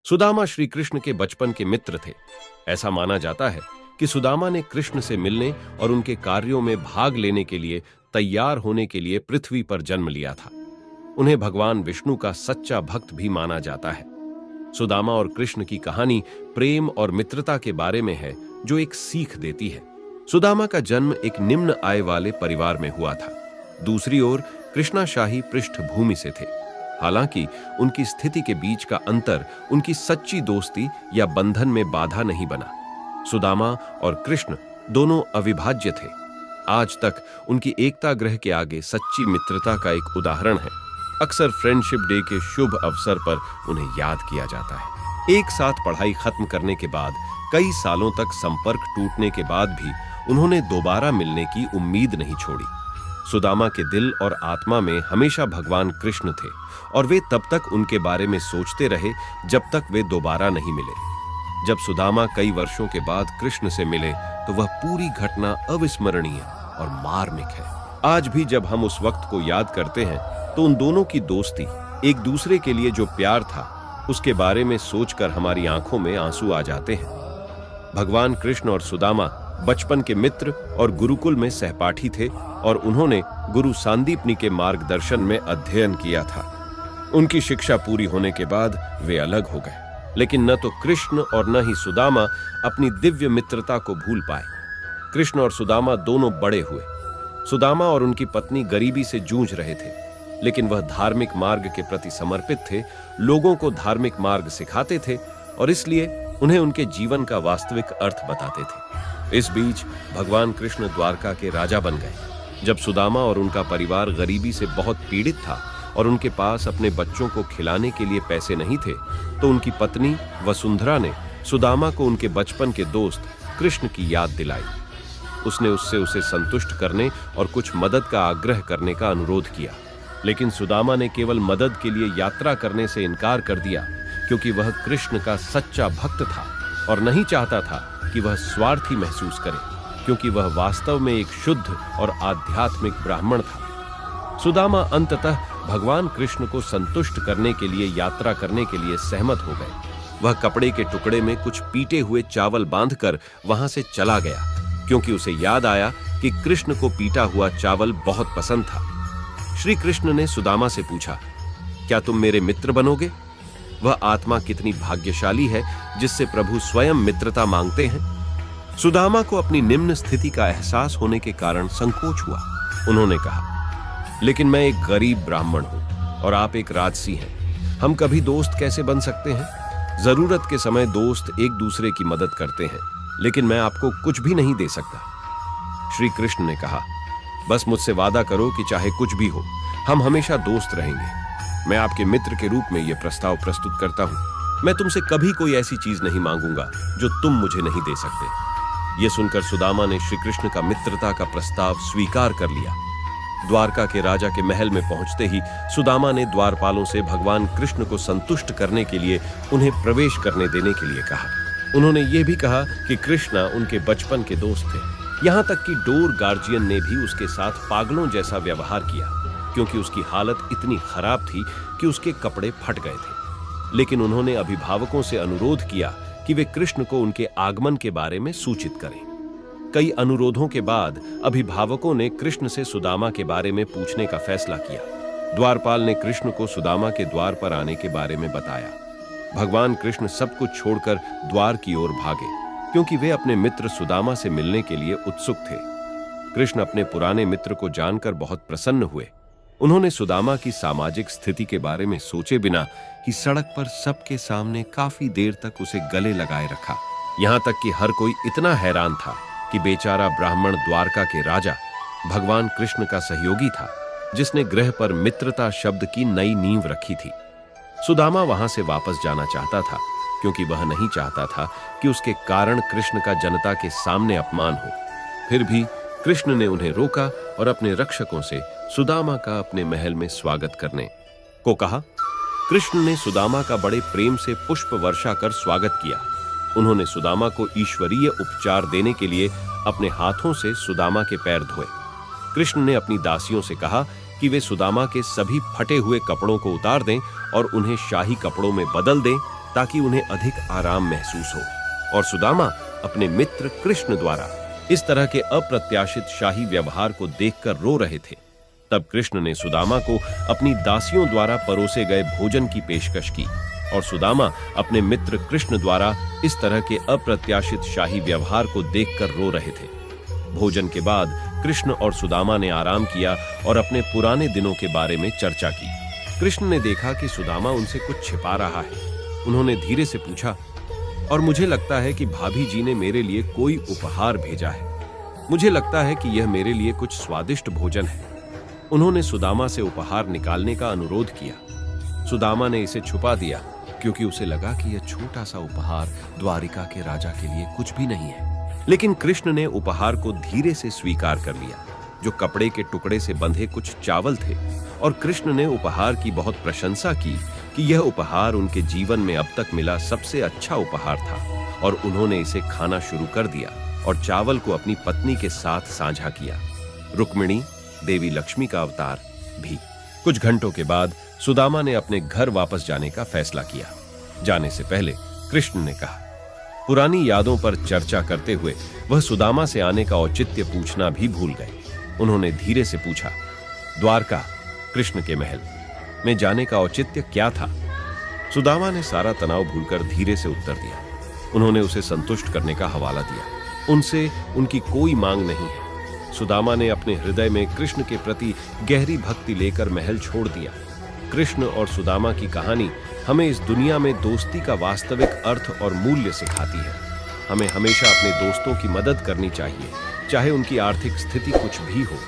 सुदामा श्री कृष्ण के बचपन के मित्र थे। ऐसा माना जाता है कि सुदामा ने कृष्ण से मिलने और उनके कार्यों में भाग लेने के लिए तैयार होने के लिए पृथ्वी पर जन्म लिया था। उन्हें भगवान विष्णु का सच्चा भक्त भी माना जाता है। सुदामा और कृष्ण की कहानी प्रेम और मित्रता के बारे में है, जो एक सीख देती है। सुदामा का जन्म एक निम्न आय वाले परिवार में हुआ था। दूसरी ओर कृष्णाशाही पृष्ठभूमि से थे। हालांकि उनकी स्थिति के बीच का अंतर उनकी सच्ची दोस्ती या बंधन में बाधा नहीं बना। सुदामा और कृष्ण दोनों अविभाज्य थे। आज तक उनकी एकता ग्रह के आगे सच्ची मित्रता का एक उदाहरण है। अक्सर फ्रेंडशिप डे के शुभ अवसर पर उन्हें याद किया जाता है। एक साथ पढ़ाई खत्म करने के बाद कई सालों तक संपर्क टूटने के बाद भी उन्होंने दोबारा मिलने की उम्मीद नहीं छोड़ी। सुदामा के दिल और आत्मा में हमेशा भगवान कृष्ण थे और वे तब तक उनके बारे में सोचते रहे जब तक वे दोबारा नहीं मिले। जब सुदामा कई वर्षों के बाद कृष्ण से मिले तो वह पूरी घटना अविस्मरणीय और मार्मिक है। आज भी जब हम उस वक्त को याद करते हैं तो उन दोनों की दोस्ती, एक दूसरे के लिए जो प्यार था, उसके बारे में सोचकर हमारी आंखों में आंसू आ जाते हैं। भगवान कृष्ण और सुदामा बचपन के मित्र और गुरुकुल में सहपाठी थे और उन्होंने गुरु सांदीपनी के मार्गदर्शन में अध्ययन किया था। उनकी शिक्षा पूरी होने के बाद वे अलग हो गए, लेकिन न तो कृष्ण और न ही सुदामा अपनी दिव्य मित्रता को भूल पाए। कृष्ण और सुदामा दोनों बड़े हुए। सुदामा और उनकी पत्नी गरीबी से जूझ रहे थे, लेकिन वह धार्मिक मार्ग के प्रति समर्पित थे, लोगों को धार्मिक मार्ग सिखाते थे और इसलिए उन्हें उनके जीवन का वास्तविक अर्थ बताते थे। इस बीच भगवान कृष्ण द्वारका के राजा बन गए। जब सुदामा और उनका परिवार गरीबी से बहुत पीड़ित था और उनके पास अपने बच्चों को खिलाने के लिए पैसे नहीं थे, तो उनकी पत्नी वसुंधरा ने सुदामा को उनके बचपन के दोस्त कृष्ण की याद दिलाई। उसने उससे उसे संतुष्ट करने और कुछ मदद का आग्रह करने का अनुरोध किया, लेकिन सुदामा ने केवल मदद के लिए यात्रा करने से इनकार कर दिया, क्योंकि वह कृष्ण का सच्चा भक्त था और नहीं चाहता था कि वह स्वार्थी महसूस करे, क्योंकि वह वास्तव में एक शुद्ध और आध्यात्मिक ब्राह्मण था। सुदामा अंततः भगवान कृष्ण को संतुष्ट करने के लिए यात्रा करने के लिए सहमत हो गए। वह कपड़े के टुकड़े में कुछ पीटे हुए चावल बांधकर वहां से चला गया, क्योंकि उसे याद आया कि कृष्ण को पीटा हुआ चावल बहुत पसंद था। श्री कृष्ण ने सुदामा से पूछा, क्या तुम मेरे मित्र बनोगे? वह आत्मा कितनी भाग्यशाली है जिससे प्रभु स्वयं मित्रता मांगते हैं। सुदामा को अपनी निम्न स्थिति का एहसास होने के कारण संकोच हुआ। उन्होंने कहा, लेकिन मैं एक गरीब ब्राह्मण हूं और आप एक राजसी हैं। हम कभी दोस्त कैसे बन सकते हैं? जरूरत के समय दोस्त एक दूसरे की मदद करते हैं, लेकिन मैं आपको कुछ भी नहीं दे सकता। श्री कृष्ण ने कहा, बस मुझसे वादा करो कि चाहे कुछ भी हो, हम हमेशा दोस्त रहेंगे। मैं आपके मित्र के रूप में यह प्रस्ताव प्रस्तुत करता हूं। मैं तुमसे कभी कोई ऐसी चीज नहीं मांगूंगा जो तुम मुझे नहीं दे सकते। यह सुनकर सुदामा ने श्री कृष्ण का मित्रता का प्रस्ताव स्वीकार कर लिया। द्वारका के राजा के महल में पहुंचते ही सुदामा ने द्वारपालों से भगवान कृष्ण को संतुष्ट करने के लिए उन्हें प्रवेश करने देने के लिए कहा। उन्होंने यह भी कहा कि कृष्णा उनके बचपन के दोस्त थे। यहां तक कि डोर गार्जियन ने भी उसके साथ पागलों जैसा व्यवहार किया, क्योंकि उसकी हालत इतनी खराब थी कि उसके कपड़े फट गए थे। लेकिन उन्होंने अभिभावकों से अनुरोध किया कि वे कृष्ण को उनके आगमन के बारे में सूचित करें। कई अनुरोधों के बाद अभिभावकों ने कृष्ण से सुदामा के बारे में पूछने का फैसला किया। द्वारपाल ने कृष्ण को सुदामा के द्वार पर आने के बारे में बताया। भगवान कृष्ण सब कुछ छोड़कर द्वार की ओर भागे, क्योंकि वे अपने मित्र सुदामा से मिलने के लिए उत्सुक थे। कृष्ण अपने पुराने मित्र को जानकर बहुत प्रसन्न हुए। उन्होंने सुदामा की सामाजिक स्थिति के बारे में सोचे बिना ही सड़क पर सबके सामने काफी देर तक उसे गले लगाए रखा। यहां तक कि हर कोई इतना हैरान था कि बेचारा ब्राह्मण द्वारका के राजा भगवान कृष्ण का सहयोगी था, जिसने ग्रह पर मित्रता शब्द की नई नींव रखी थी। सुदामा वहां से वापस जाना चाहता था, क्योंकि वह नहीं चाहता था कि उसके कारण कृष्ण का जनता के सामने अपमान हो। फिर भी कृष्ण ने उन्हें रोका और अपने रक्षकों से सुदामा का अपने महल में स्वागत करने को कहा। कृष्ण ने सुदामा का बड़े प्रेम से पुष्प वर्षा कर स्वागत किया। उन्होंने सुदामा को ईश्वरीय उपचार देने के लिए अपने हाथों से सुदामा के पैर धोए। कृष्ण ने अपनी दासियों से कहा कि वे सुदामा के सभी फटे हुए कपड़ों को उतार दें और उन्हें शाही कपड़ों में बदल दें, ताकि उन्हें अधिक आराम महसूस हो। और सुदामा अपने मित्र कृष्ण द्वारा इस तरह के अप्रत्याशित शाही व्यवहार को देखकर रो रहे थे। तब कृष्ण ने सुदामा को अपनी दासियों द्वारा परोसे गए भोजन की पेशकश की और सुदामा अपने मित्र कृष्ण द्वारा इस तरह के अप्रत्याशित शाही व्यवहार को देखकर रो रहे थे। भोजन के बाद कृष्ण और सुदामा ने आराम किया और अपने पुराने दिनों के बारे में चर्चा की। कृष्ण ने देखा कि सुदामा उनसे कुछ छिपा रहा है। उन्होंने धीरे से पूछा, और मुझे लगता है कि भाभी जी ने मेरे लिए कोई उपहार भेजा है। मुझे लगता है कि यह मेरे लिए कुछ स्वादिष्ट भोजन है। उन्होंने सुदामा से उपहार निकालने का अनुरोध किया। सुदामा ने इसे छुपा दिया क्योंकि उसे लगा कि यह छोटा सा उपहार द्वारिका के राजा के लिए कुछ भी नहीं है। लेकिन कृष्ण ने उपहार को धीरे से स्वीकार कर लिया, जो कपड़े के टुकड़े से बंधे कुछ चावल थे। और कृष्ण ने उपहार की बहुत प्रशंसा की कि यह उपहार उनके जीवन में अब तक मिला सबसे अच्छा उपहार था। और उन्होंने इसे खाना शुरू कर दिया और चावल को अपनी पत्नी के साथ साझा किया। रुक्मिणी देवी लक्ष्मी का अवतार भी। कुछ घंटों के बाद सुदामा ने अपने घर वापस जाने का फैसला किया। जाने से पहले कृष्ण ने कहा, पुरानी यादों पर चर्चा करते हुए वह सुदामा से आने का औचित्य पूछना भी भूल गए। उन्होंने धीरे से पूछा, द्वारका, कृष्ण के महल में जाने का औचित्य क्या था? सुदामा ने सारा तनाव भूलकर धीरे से उत्तर दिया। उन्होंने उसे संतुष्ट करने का हवाला दिया। उनसे उनकी कोई मांग नहीं है। सुदामा ने अपने हृदय में कृष्ण के प्रति गहरी भक्ति लेकर महल छोड़ दिया। कृष्ण और सुदामा की कहानी हमें इस दुनिया में दोस्ती का वास्तविक अर्थ और मूल्य सिखाती है। हमें हमेशा अपने दोस्तों की मदद करनी चाहिए, चाहे उनकी आर्थिक स्थिति कुछ भी हो।